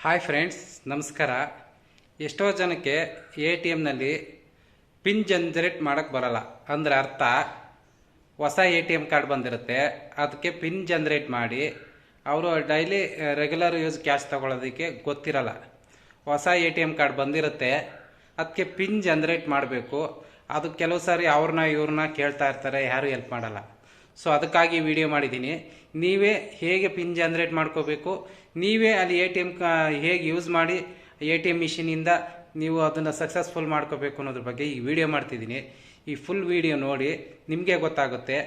Hi friends, ನಮಸ್ಕಾರ. ಎಷ್ಟೋ ಜನಕ್ಕೆ ಎ ಟಿ ಎಮ್ನಲ್ಲಿ ಪಿನ್ ಜನ್ರೇಟ್ ಮಾಡೋಕ್ಕೆ ಬರಲ್ಲ. ಅಂದರೆ ಅರ್ಥ, ಹೊಸ ಎ ಟಿ ಎಮ್ ಕಾರ್ಡ್ ಬಂದಿರುತ್ತೆ, ಅದಕ್ಕೆ ಪಿನ್ ಜನ್ರೇಟ್ ಮಾಡಿ ಅವರು ಡೈಲಿ ರೆಗ್ಯುಲರ್ ಯೂಸ್ ಕ್ಯಾಶ್ ತೊಗೊಳೋದಕ್ಕೆ ಗೊತ್ತಿರಲ್ಲ. ಹೊಸ ಎ ಟಿ ಎಮ್ ಕಾರ್ಡ್ ಬಂದಿರುತ್ತೆ, ಅದಕ್ಕೆ ಪಿನ್ ಜನ್ರೇಟ್ ಮಾಡಬೇಕು. ಅದು ಕೆಲವು ಸಾರಿ ಇವ್ರನ್ನ ಕೇಳ್ತಾ ಇರ್ತಾರೆ, ಯಾರೂ ಹೆಲ್ಪ್ ಮಾಡಲ್ಲ. ಸೊ ಅದಕ್ಕಾಗಿ ವಿಡಿಯೋ ಮಾಡಿದ್ದೀನಿ. ನೀವೇ ಹೇಗೆ ಪಿನ್ ಜನ್ರೇಟ್ ಮಾಡ್ಕೋಬೇಕು, ನೀವೇ ಅಲ್ಲಿ ಎ ಟಿ ಎಮ್ ಹೇಗೆ ಯೂಸ್ ಮಾಡಿ ಎ ಟಿ ಎಮ್ ಮಿಷಿನಿಂದ ನೀವು ಅದನ್ನು ಸಕ್ಸಸ್ಫುಲ್ ಮಾಡ್ಕೋಬೇಕು ಅನ್ನೋದ್ರ ಬಗ್ಗೆ ಈ ವಿಡಿಯೋ ಮಾಡ್ತಿದ್ದೀನಿ. ಈ ಫುಲ್ ವಿಡಿಯೋ ನೋಡಿ, ನಿಮಗೆ ಗೊತ್ತಾಗುತ್ತೆ.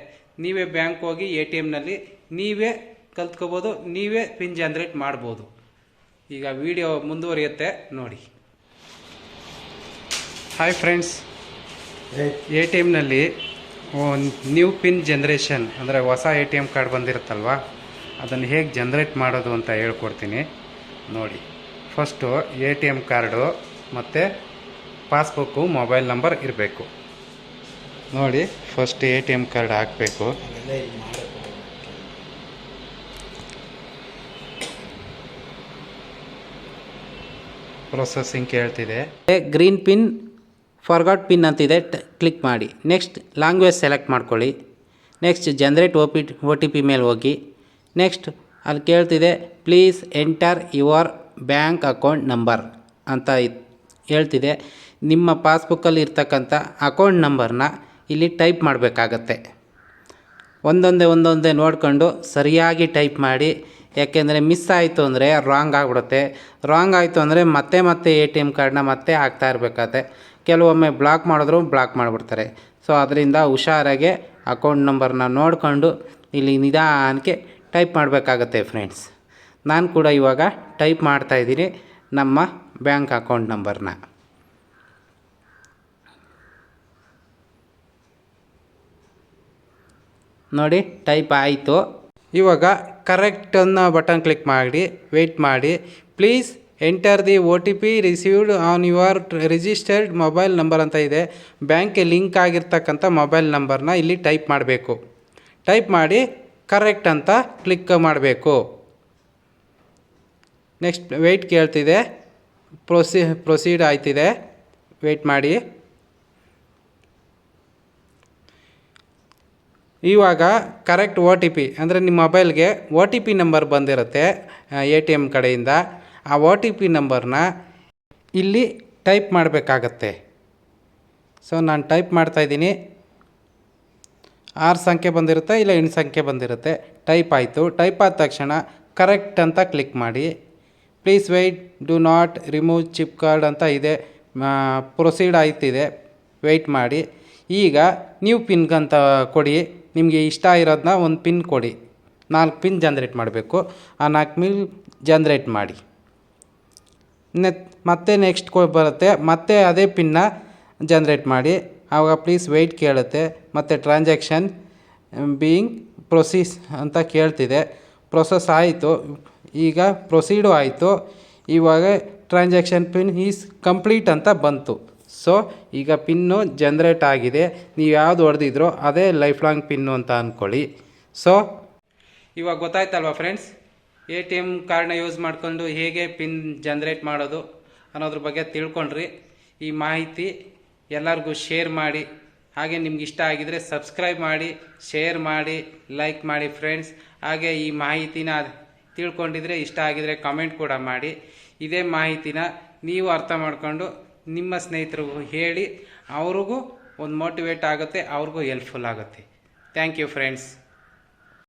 ನೀವೇ ಬ್ಯಾಂಕ್ ಹೋಗಿ ಎ ಟಿ ಎಮ್ನಲ್ಲಿ ನೀವೇ ಕಲ್ತ್ಕೋಬೋದು, ನೀವೇ ಪಿನ್ ಜನ್ರೇಟ್ ಮಾಡ್ಬೋದು. ಈಗ ವಿಡಿಯೋ ಮುಂದುವರಿಯುತ್ತೆ, ನೋಡಿ. ಹಾಯ್ ಫ್ರೆಂಡ್ಸ್, ಎ ಟಿ ಎಮ್ನಲ್ಲಿ ನ್ಯೂ ಪಿನ್ ಜನ್ರೇಷನ್ ಅಂದರೆ ಹೊಸ ಎ ಟಿ ಎಮ್ ಕಾರ್ಡ್ ಬಂದಿರುತ್ತಲ್ವ, ಅದನ್ನು ಹೇಗೆ ಜನ್ರೇಟ್ ಮಾಡೋದು ಅಂತ ಹೇಳ್ಕೊಡ್ತೀನಿ ನೋಡಿ. First A T M card ಮತ್ತು ಪಾಸ್ಬುಕ್ಕು, ಮೊಬೈಲ್ ನಂಬರ್ ಇರಬೇಕು ನೋಡಿ. First A T M card ಹಾಕಬೇಕು. ಪ್ರೊಸೆಸಿಂಗ್ ಕೇಳ್ತಿದೆ. ಗ್ರೀನ್ ಪಿನ್ ಫಾರ್ಗಾಟ್ ಪಿನ್ ಅಂತಿದೆ, ಕ್ಲಿಕ್ ಮಾಡಿ. ನೆಕ್ಸ್ಟ್ ಲ್ಯಾಂಗ್ವೇಜ್ ಸೆಲೆಕ್ಟ್ ಮಾಡ್ಕೊಳ್ಳಿ. Next generate O T P ಮೇಲೆ ಹೋಗಿ. ನೆಕ್ಸ್ಟ್ ಅಲ್ಲಿ ಕೇಳ್ತಿದೆ, please enter your bank account number ಅಂತ ಹೇಳ್ತಿದೆ. ನಿಮ್ಮ ಪಾಸ್ಬುಕ್ಕಲ್ಲಿ ಇರ್ತಕ್ಕಂಥ ಅಕೌಂಟ್ ನಂಬರ್ನ ಇಲ್ಲಿ ಟೈಪ್ ಮಾಡಬೇಕಾಗತ್ತೆ. ಒಂದೊಂದೇ ನೋಡಿಕೊಂಡು ಸರಿಯಾಗಿ ಟೈಪ್ ಮಾಡಿ. ಯಾಕೆಂದರೆ ಮಿಸ್ ಆಯಿತು ಅಂದರೆ ರಾಂಗ್ ಆಗಿಬಿಡುತ್ತೆ. ರಾಂಗ್ ಆಯಿತು ಅಂದರೆ ಮತ್ತೆ ಎ ಟಿ ಎಮ್ ಕಾರ್ಡನ್ನ ಮತ್ತೆ ಹಾಕ್ತಾ ಇರಬೇಕಾಗತ್ತೆ. ಕೆಲವೊಮ್ಮೆ ಬ್ಲಾಕ್ ಮಾಡಿಬಿಡ್ತಾರೆ. ಸೊ ಅದರಿಂದ ಹುಷಾರಾಗೆ ಅಕೌಂಟ್ ನಂಬರ್ನ ನೋಡಿಕೊಂಡು ಇಲ್ಲಿ ನಿಧಾನಕ್ಕೆ ಟೈಪ್ ಮಾಡಬೇಕಾಗತ್ತೆ ಫ್ರೆಂಡ್ಸ್. ನಾನು ಕೂಡ ಇವಾಗ ಟೈಪ್ ಮಾಡ್ತಾಯಿದ್ದೀನಿ ನಮ್ಮ ಬ್ಯಾಂಕ್ ಅಕೌಂಟ್ ನಂಬರ್ನ. ನೋಡಿ, ಟೈಪ್ ಆಯಿತು. ಇವಾಗ ಕರೆಕ್ಟ್ ಅನ್ನೋ ಬಟನ್ ಕ್ಲಿಕ್ ಮಾಡಿ ವೆಯ್ಟ್ ಮಾಡಿ. Please enter the O T P received on your registered mobile number ಅಂತ ಇದೆ. ಬ್ಯಾಂಕ್ಗೆ ಲಿಂಕ್ ಆಗಿರ್ತಕ್ಕಂಥ ಮೊಬೈಲ್ ನಂಬರ್ನ ಇಲ್ಲಿ ಟೈಪ್ ಮಾಡಬೇಕು. ಟೈಪ್ ಮಾಡಿ ಕರೆಕ್ಟ್ ಅಂತ ಕ್ಲಿಕ್ ಮಾಡಬೇಕು. ನೆಕ್ಸ್ಟ್ ವೆಯ್ಟ್ ಕೇಳ್ತಿದೆ, ಪ್ರೊಸೀಡ್ ಆಯ್ತಿದೆ, ವೆಯ್ಟ್ ಮಾಡಿ. ಇವಾಗ ಕರೆಕ್ಟ್ ಒ ಟಿ ಪಿ ಅಂದರೆ ನಿಮ್ಮ ಮೊಬೈಲ್ಗೆ ಒ ಟಿ ಪಿ ನಂಬರ್ ಬಂದಿರುತ್ತೆ ಎ ಟಿ ಎಮ್ ಕಡೆಯಿಂದ. ಆ ಒ ಟಿ ಪಿ ನಂಬರ್ನ ಇಲ್ಲಿ ಟೈಪ್ ಮಾಡಬೇಕಾಗತ್ತೆ. ಸೊ ನಾನು ಟೈಪ್ ಮಾಡ್ತಾಯಿದ್ದೀನಿ. 6 ಸಂಖ್ಯೆ ಬಂದಿರುತ್ತೆ, ಇಲ್ಲ 8 ಸಂಖ್ಯೆ ಬಂದಿರುತ್ತೆ. ಟೈಪ್ ಆಯಿತು. ಟೈಪ್ ಆದ ತಕ್ಷಣ ಕರೆಕ್ಟ್ ಅಂತ ಕ್ಲಿಕ್ ಮಾಡಿ. Please weight, do not remove chip card ಅಂತ ಇದೆ. ಪ್ರೊಸೀಡ್ ಆಯ್ತಿದೆ, ವೆಯ್ಟ್ ಮಾಡಿ. ಈಗ ನ್ಯೂ ಪಿನ್ಗಂತ ಕೊಡಿ. ನಿಮಗೆ ಇಷ್ಟ ಇರೋದನ್ನ ಒಂದು ಪಿನ್ ಕೊಡಿ. 4 ಪಿನ್ ಜನ್ರೇಟ್ ಮಾಡಬೇಕು. ಆ 4 ಪಿನ್ ಜನ್ರೇಟ್ ಮಾಡಿ. ಮತ್ತೆ ನೆಕ್ಸ್ಟ್ ಬರುತ್ತೆ, ಮತ್ತೆ ಅದೇ ಪಿನ್ನ ಜನ್ರೇಟ್ ಮಾಡಿ. ಆವಾಗ ಪ್ಲೀಸ್ ವೆಯ್ಟ್ ಕೇಳುತ್ತೆ. ಮತ್ತು ಟ್ರಾನ್ಸಾಕ್ಷನ್ ಬೀಯಿಂಗ್ ಪ್ರೊಸೀಸ್ ಅಂತ ಕೇಳ್ತಿದೆ. ಪ್ರೊಸೆಸ್ ಆಯಿತು. ಈಗ ಪ್ರೊಸೀಡು ಆಯಿತು. ಇವಾಗ ಟ್ರಾನ್ಸಾಕ್ಷನ್ ಪಿನ್ ಈಸ್ ಕಂಪ್ಲೀಟ್ ಅಂತ ಬಂತು. ಸೊ ಈಗ ಪಿನ್ನು ಜನ್ರೇಟ್ ಆಗಿದೆ. ನೀವು ಯಾವುದು ಹೊಡೆದಿದ್ರೋ ಅದೇ ಲೈಫ್ ಲಾಂಗ್ ಪಿನ್ನು ಅಂತ ಅಂದ್ಕೊಳ್ಳಿ. ಸೊ ಇವಾಗ ಗೊತ್ತಾಯ್ತಲ್ವ ಫ್ರೆಂಡ್ಸ್, ಎ ಟಿ ಎಮ್ ಕಾರ್ಡ್ನ ಯೂಸ್ ಮಾಡಿಕೊಂಡು ಹೇಗೆ ಪಿನ್ ಜನ್ರೇಟ್ ಮಾಡೋದು ಅನ್ನೋದ್ರ ಬಗ್ಗೆ ತಿಳ್ಕೊಂಡ್ರಿ. ಈ ಮಾಹಿತಿ ಎಲ್ಲರಿಗೂ ಶೇರ್ ಮಾಡಿ. ಹಾಗೆ ನಿಮ್ಗೆ ಇಷ್ಟ ಆಗಿದರೆ ಸಬ್ಸ್ಕ್ರೈಬ್ ಮಾಡಿ, ಶೇರ್ ಮಾಡಿ, ಲೈಕ್ ಮಾಡಿ ಫ್ರೆಂಡ್ಸ್. ಹಾಗೆ ಈ ಮಾಹಿತಿನ ತಿಳ್ಕೊಂಡಿದ್ರೆ, ಇಷ್ಟ ಆಗಿದರೆ ಕಮೆಂಟ್ ಕೂಡ ಮಾಡಿ. ಇದೇ ಮಾಹಿತಿನ ನೀವು ಅರ್ಥ ಮಾಡಿಕೊಂಡು ನಿಮ್ಮ ಸ್ನೇಹಿತರಿಗೂ ಹೇಳಿ. ಅವ್ರಿಗೂ ಒಂದು ಮೋಟಿವೇಟ್ ಆಗುತ್ತೆ, ಅವ್ರಿಗೂ ಹೆಲ್ಪ್ಫುಲ್ ಆಗುತ್ತೆ. Thank you friends.